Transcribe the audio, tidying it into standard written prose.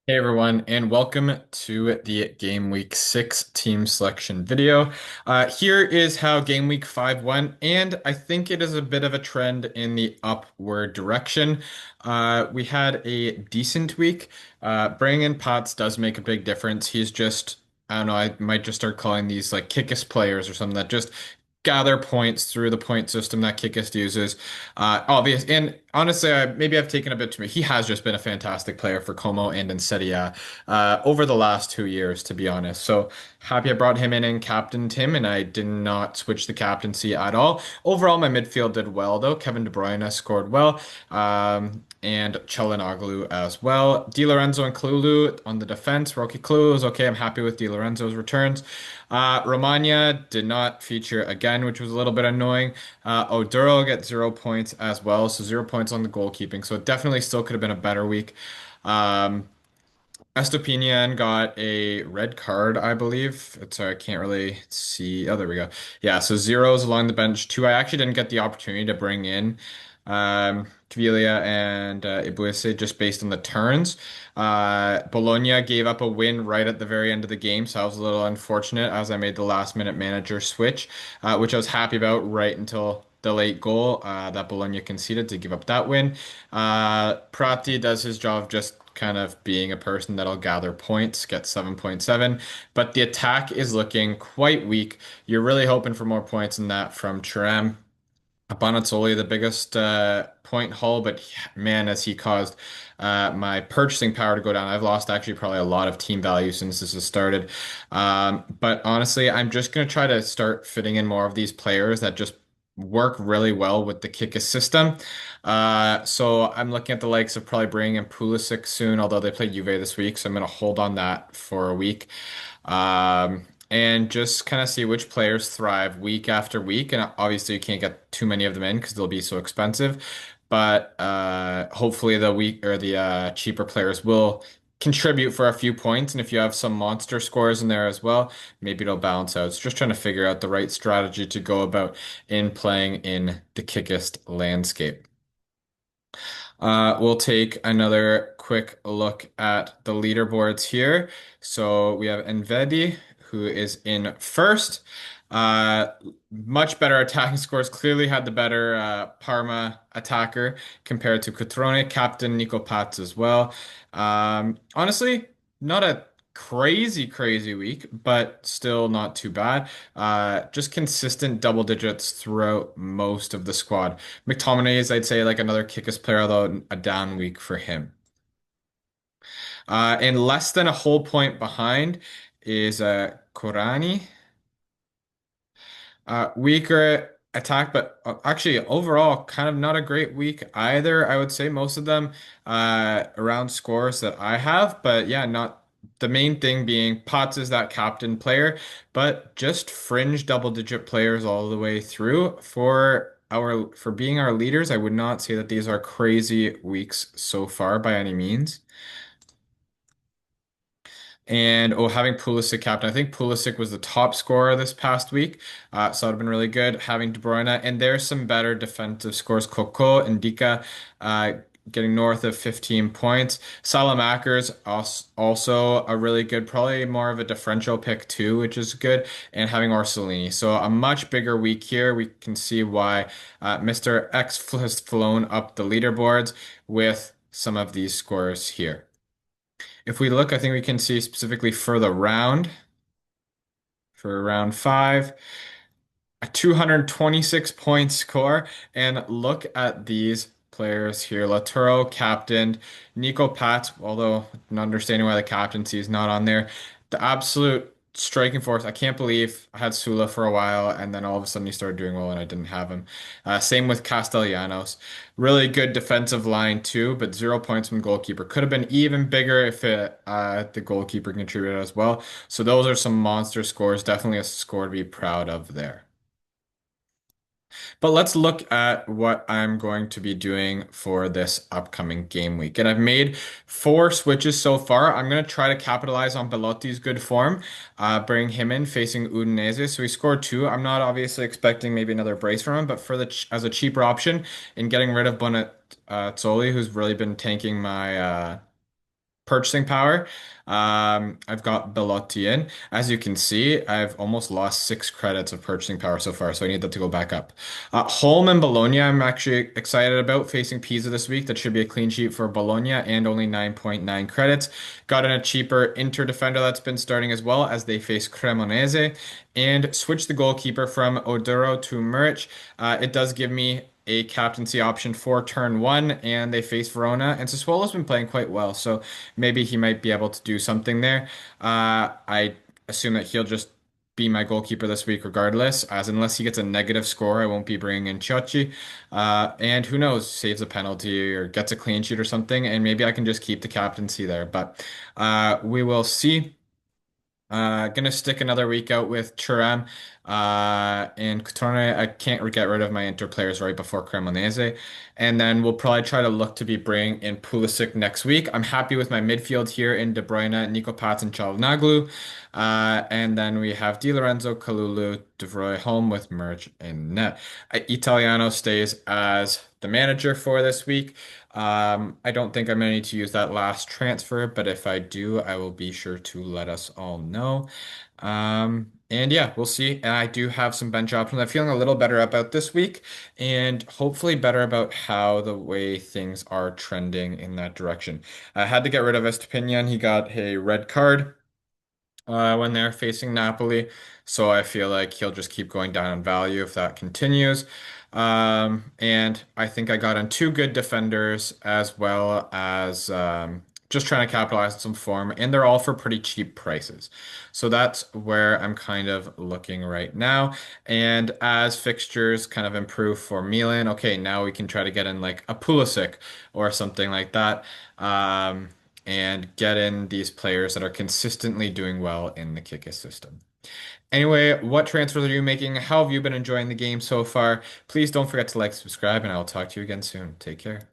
Hey everyone, and welcome to the Game Week 6 team selection video. Here is how Game Week 5 went, and I think it is a bit of a trend in the upward direction. We had a decent week. Bringing in Potts does make a big difference. He's just, I don't know, I might just start calling these like kickest players or something that just gather points through the point system that Kikist uses. Obvious and honestly, maybe I've taken a bit too much. He has just been a fantastic player for Como and in Serie over the last 2 years, to be honest. So happy I brought him in and captained him, and I did not switch the captaincy at all. Overall, my midfield did well though. Kevin De Bruyne scored well. And Çalhanoğlu as well. Di Lorenzo and Klulu on the defense. Rocky Klulu is okay. I'm happy with Di Lorenzo's returns. Romagna did not feature again, which was a little bit annoying. Oduro gets 0 points as well, so 0 points on the goalkeeping. So it definitely still could have been a better week. Um, Estopinian got a red card, I believe. Sorry, I can't really see. Oh, there we go. Yeah, so zeros along the bench. Two, I actually didn't get the opportunity to bring in Caviglia and Ibuese just based on the turns. Bologna gave up a win right at the very end of the game, so I was a little unfortunate as I made the last minute manager switch, which I was happy about right until the late goal that Bologna conceded to give up that win. Prati does his job of just kind of being a person that'll gather points, get 7.7, but the attack is looking quite weak. You're really hoping for more points than that from Thuram. Bonazzoli, the biggest point haul, but man, has he caused my purchasing power to go down. I've lost actually probably a lot of team value since this has started. But honestly, I'm just going to try to start fitting in more of these players that just work really well with the Kicka system. So I'm looking at the likes of probably bringing in Pulisic soon, although they play Juve this week, so I'm going to hold on that for a week. And just kind of see which players thrive week after week. And obviously, you can't get too many of them in because they'll be so expensive. But hopefully, the weak or the cheaper players will contribute for a few points. And if you have some monster scores in there as well, maybe it'll balance out. It's just trying to figure out the right strategy to go about in playing in the kickest landscape. We'll take another quick look at the leaderboards here. So we have Envedi, who is in first. Uh, Much better attacking scores. Clearly had the better Parma attacker compared to Cutrone, captain Nico Paz as well. Honestly, not a crazy week, but still not too bad. Just consistent double digits throughout most of the squad. McTominay is, I'd say, like another Kickus player, although a down week for him. And less than a whole point behind is Korani. Weaker attack, but actually overall kind of not a great week either. I would say most of them around scores that I have, but yeah, not the main thing being Potts is that captain player, but just fringe double digit players all the way through for being our leaders. I would not say that these are crazy weeks so far by any means. And oh, having Pulisic captain, I think Pulisic was the top scorer this past week, so that would have been really good. Having De Bruyne, and there's some better defensive scores. Coco and Dika, getting north of 15 points. Salamakers also a really good, probably more of a differential pick too, which is good. And having Orsolini, so a much bigger week here. We can see why Mr. X has flown up the leaderboards with some of these scores here. If we look, I think we can see specifically for the round, for round five, a 226 point score. And look at these players here. Laturo captained, Nico Pat, although not understanding why the captaincy is not on there. The absolute striking force. I can't believe I had Sula for a while and then all of a sudden he started doing well and I didn't have him. Same with Castellanos. Really good defensive line too, but 0 points from goalkeeper. Could have been even bigger if the goalkeeper contributed as well. So those are some monster scores. Definitely a score to be proud of there. But let's look at what I'm going to be doing for this upcoming game week. And I've made 4 switches so far. I'm going to try to capitalize on Belotti's good form, bring him in facing Udinese. So he scored two. I'm not obviously expecting maybe another brace from him, but for as a cheaper option in getting rid of Bonazzoli, who's really been tanking my purchasing power. I've got Belotti in. As you can see, I've almost lost 6 credits of purchasing power so far, so I need that to go back up. Holm and Bologna, I'm actually excited about facing Pisa this week. That should be a clean sheet for Bologna and only 9.9 credits. Got in a cheaper Inter defender that's been starting as well as they face Cremonese and switch the goalkeeper from Oduro to Muric. It does give me a captaincy option for turn one, and they face Verona. And Sassuolo's been playing quite well, so maybe he might be able to do something there. I assume that he'll just be my goalkeeper this week regardless, as unless he gets a negative score, I won't be bringing in Chiocci. And who knows, saves a penalty or gets a clean sheet or something, and maybe I can just keep the captaincy there. But we will see. Gonna stick another week out with Thuram and Coutone. I can't get rid of my Inter players right before Cremonese. And then we'll probably try to look to be bringing in Pulisic next week. I'm happy with my midfield here in De Bruyne, Nico Paz, and Çalhanoğlu. And then we have Di Lorenzo, Kalulu, De Vrij home with Merge in net. Italiano stays as the manager for this week. I don't think I'm going to need to use that last transfer, but if I do, I will be sure to let us all know. And yeah, we'll see. And I do have some bench options. I'm feeling a little better about this week and hopefully better about how the way things are trending in that direction. I had to get rid of Estepinian. He got a red card when they're facing Napoli. So I feel like he'll just keep going down in value if that continues. And I think I got on 2 good defenders as well as just trying to capitalize on some form, and they're all for pretty cheap prices. So that's where I'm kind of looking right now. And as fixtures kind of improve for Milan, okay, now we can try to get in like a Pulisic or something like that. And get in these players that are consistently doing well in the Kickass system. Anyway, what transfers are you making? How have you been enjoying the game so far? Please don't forget to like, subscribe, and I will talk to you again soon. Take care.